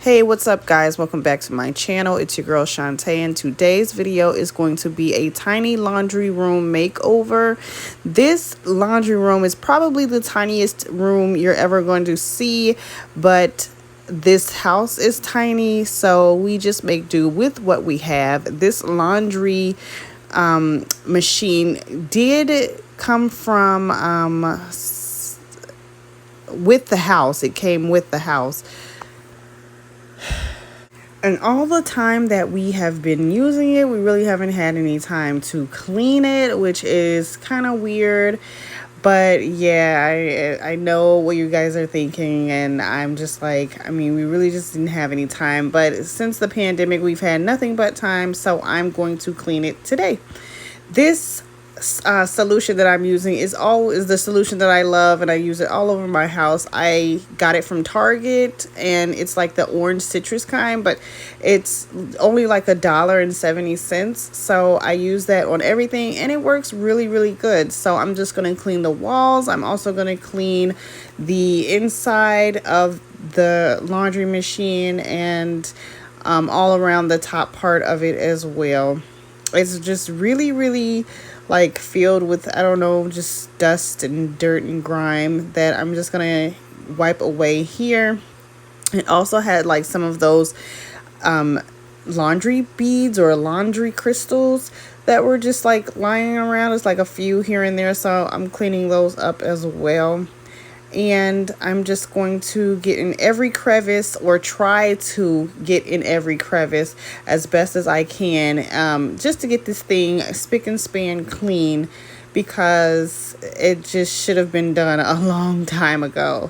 Hey, what's up guys? Welcome back to my channel. It's your girl Shante, and today's video is going to be a tiny laundry room makeover. This laundry room is probably the tiniest room you're ever going to see, but this house is tiny, so we just make do with what we have. This laundry machine did come from with the house. It came with the house. And all the time that we have been using it, we really haven't had any time to clean it, which is kind of weird. But yeah, I know what you guys are thinking, and I'm just like, we really just didn't have any time. But since the pandemic, we've had nothing but time, so I'm going to clean it today. This solution that I'm using is the solution that I love, and I use it all over my house. I got it from Target, and it's like the orange citrus kind, but it's only like $1.70. So I use that on everything, and it works really good. So I'm just going to clean the walls. I'm also going to clean the inside of the laundry machine and all around the top part of it as well. It's just really like filled with, I don't know, just dust and dirt and grime that I'm just gonna wipe away here. It also had like some of those laundry beads or laundry crystals that were just like lying around. It's like a few here and there, so I'm cleaning those up as well. And I'm just going to get in every crevice, or try to get in every crevice as best as I can, just to get this thing spick and span clean, because it just should have been done a long time ago.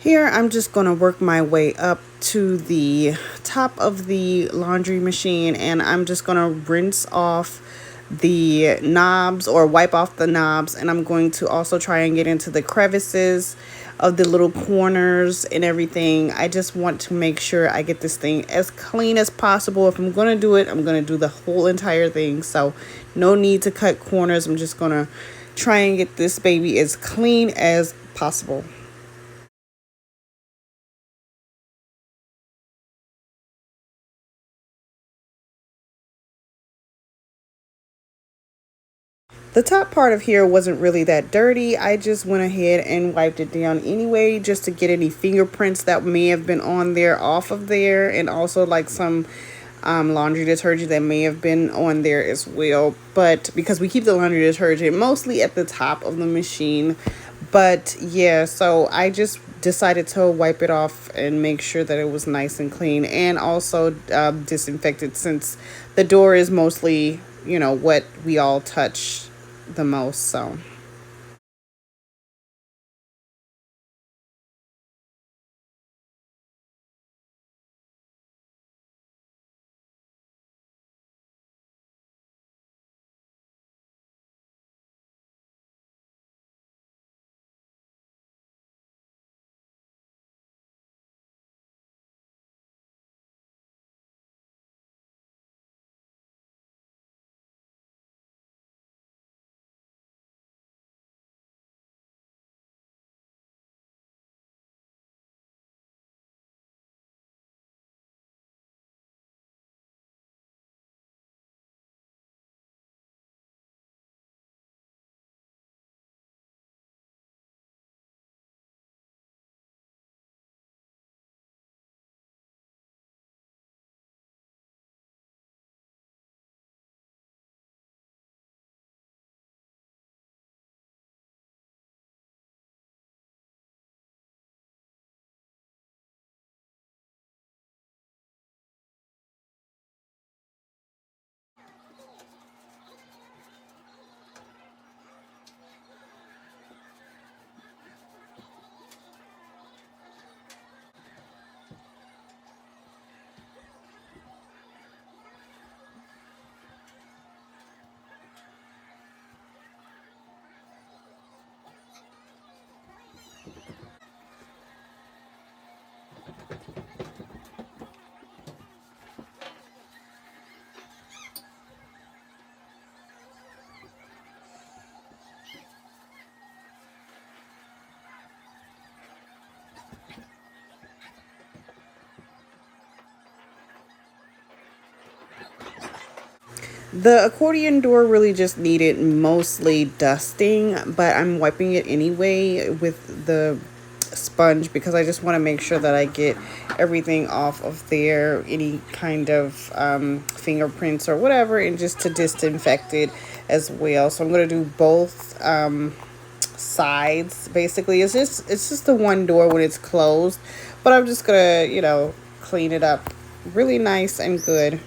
Here, I'm just going to work my way up to the top of the laundry machine, and I'm just going to rinse off the knobs, or wipe off the knobs, and I'm going to also try and get into the crevices of the little corners and everything. I just want to make sure I get this thing as clean as possible. If I'm going to do it, I'm going to do the whole entire thing, so no need to cut corners. I'm just going to try and get this baby as clean as possible. The top part of here wasn't really that dirty. I just went ahead and wiped it down anyway, just to get any fingerprints that may have been on there off of there, and also like some laundry detergent that may have been on there as well. But because we keep the laundry detergent mostly at the top of the machine, but yeah, so I just decided to wipe it off and make sure that it was nice and clean, and also disinfected, since the door is mostly, what we all touch the most. So the accordion door really just needed mostly dusting, but I'm wiping it anyway with the sponge, because I just want to make sure that I get everything off of there, any kind of fingerprints or whatever, and just to disinfect it as well. So I'm going to do both sides. Basically, it's just the one door when it's closed, but I'm just gonna, clean it up really nice and good.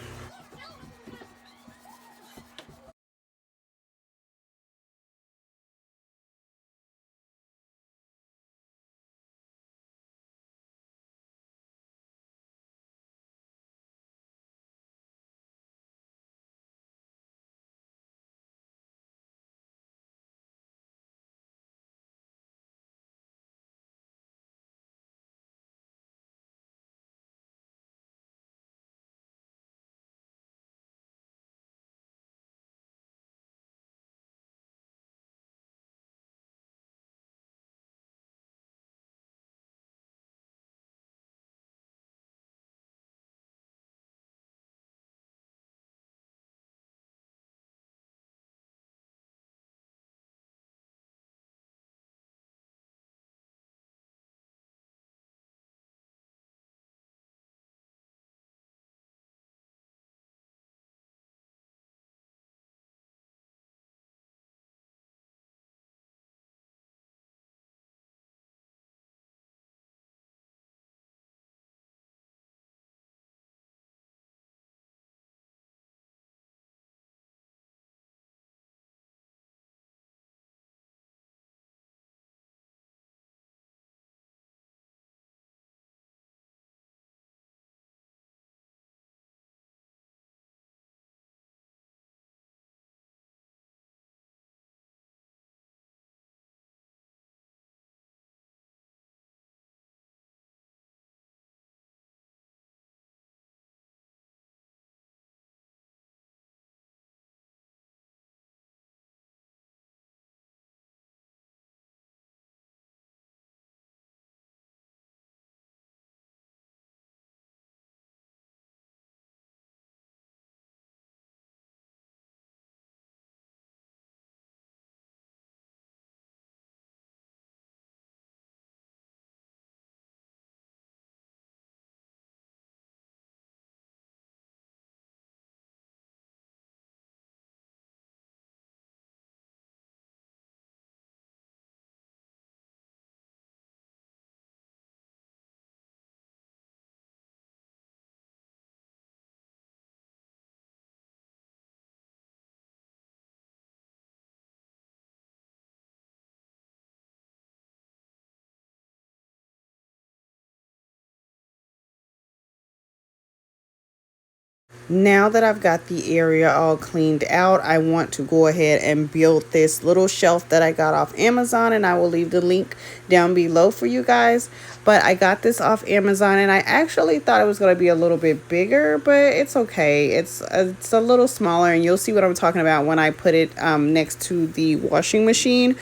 Now that I've got the area all cleaned out, I want to go ahead and build this little shelf that I got off Amazon, and I will leave the link down below for you guys. But I got this off Amazon, and I actually thought it was going to be a little bit bigger, but it's okay. It's a little smaller, and you'll see what I'm talking about when I put it next to the washing machine.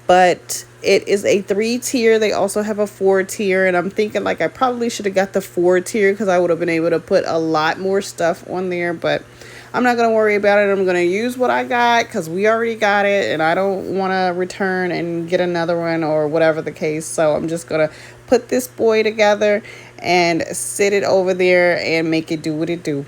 But it is a 3-tier. They also have a 4-tier, and I'm thinking like I probably should have got the 4-tier because I would have been able to put a lot more stuff on there, but I'm not going to worry about it. I'm going to use what I got because we already got it, and I don't want to return and get another one or whatever the case. So I'm just going to put this boy together and sit it over there and make it do what it do.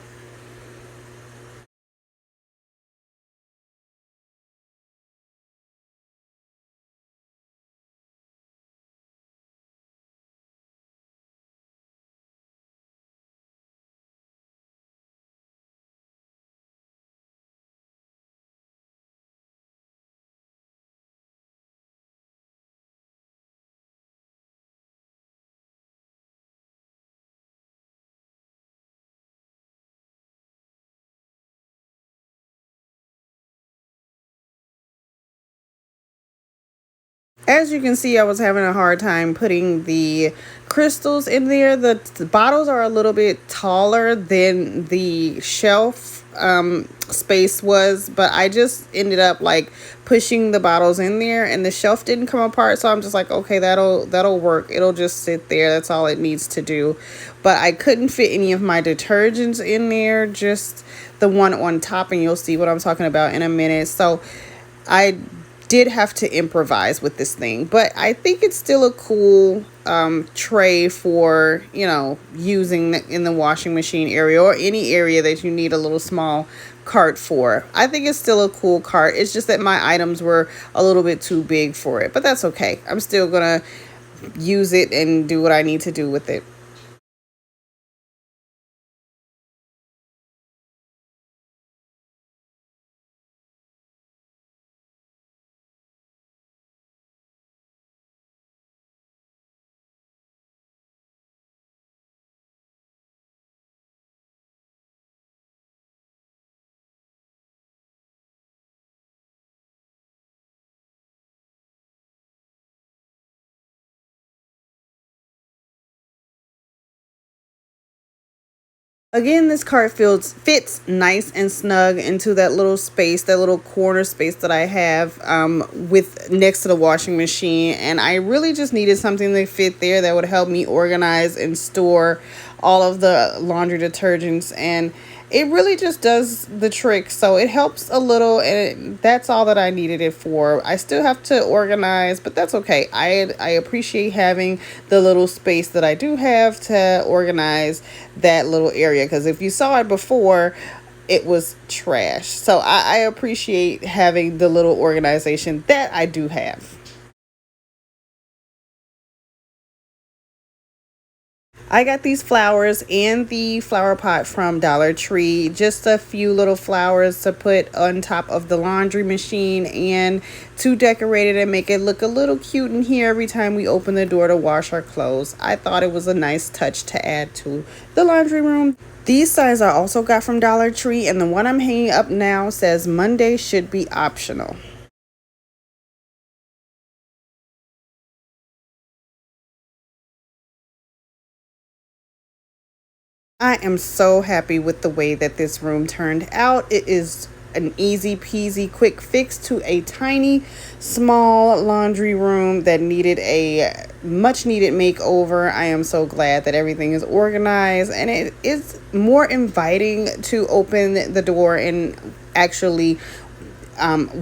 As you can see, I was having a hard time putting the crystals in there. The bottles are a little bit taller than the shelf space was, but I just ended up like pushing the bottles in there, and the shelf didn't come apart. So I'm just like, okay, that'll work. It'll just sit there. That's all it needs to do. But I couldn't fit any of my detergents in there, just the one on top, and you'll see what I'm talking about in a minute. So I did have to improvise with this thing, but I think it's still a cool tray for, you know, using in the washing machine area or any area that you need a little small cart for. I think it's still a cool cart. It's just that my items were a little bit too big for it, but that's okay. I'm still gonna use it and do what I need to do with it. Again, this cart fits nice and snug into that little space, that little corner space that I have with next to the washing machine. And I really just needed something to fit there that would help me organize and store all of the laundry detergents. And it really just does the trick. So it helps a little, and that's all that I needed it for. I still have to organize, but that's okay. I appreciate having the little space that I do have to organize that little area, because if you saw it before, it was trash. So I appreciate having the little organization that I do have. I got these flowers and the flower pot from Dollar Tree. Just a few little flowers to put on top of the laundry machine and to decorate it and make it look a little cute in here every time we open the door to wash our clothes. I thought it was a nice touch to add to the laundry room. These signs I also got from Dollar Tree, and the one I'm hanging up now says Monday should be optional. I am so happy with the way that this room turned out. It is an easy peasy quick fix to a tiny small laundry room that needed a much needed makeover. I am so glad that everything is organized, and it is more inviting to open the door and actually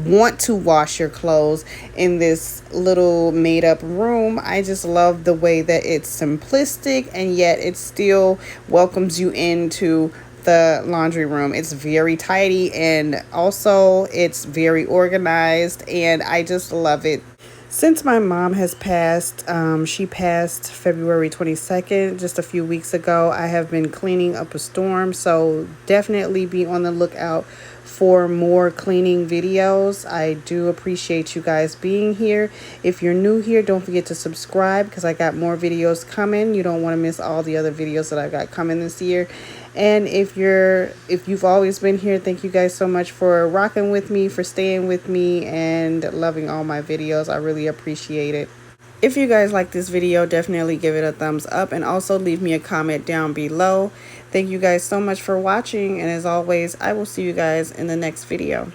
want to wash your clothes in this little made up room. I just love the way that it's simplistic and yet it still welcomes you into the laundry room. It's very tidy, and also it's very organized, and I just love it. Since my mom has passed, she passed February 22nd, just a few weeks ago, I have been cleaning up a storm. So definitely be on the lookout for more cleaning videos. I do appreciate you guys being here. If you're new here, don't forget to subscribe because I got more videos coming. You don't want to miss all the other videos that I got coming this year. And if you've always been here, thank you guys so much for rocking with me, for staying with me, and loving all my videos. I really appreciate it. If you guys like this video, definitely give it a thumbs up and also leave me a comment down below. Thank you guys so much for watching, and as always, I will see you guys in the next video.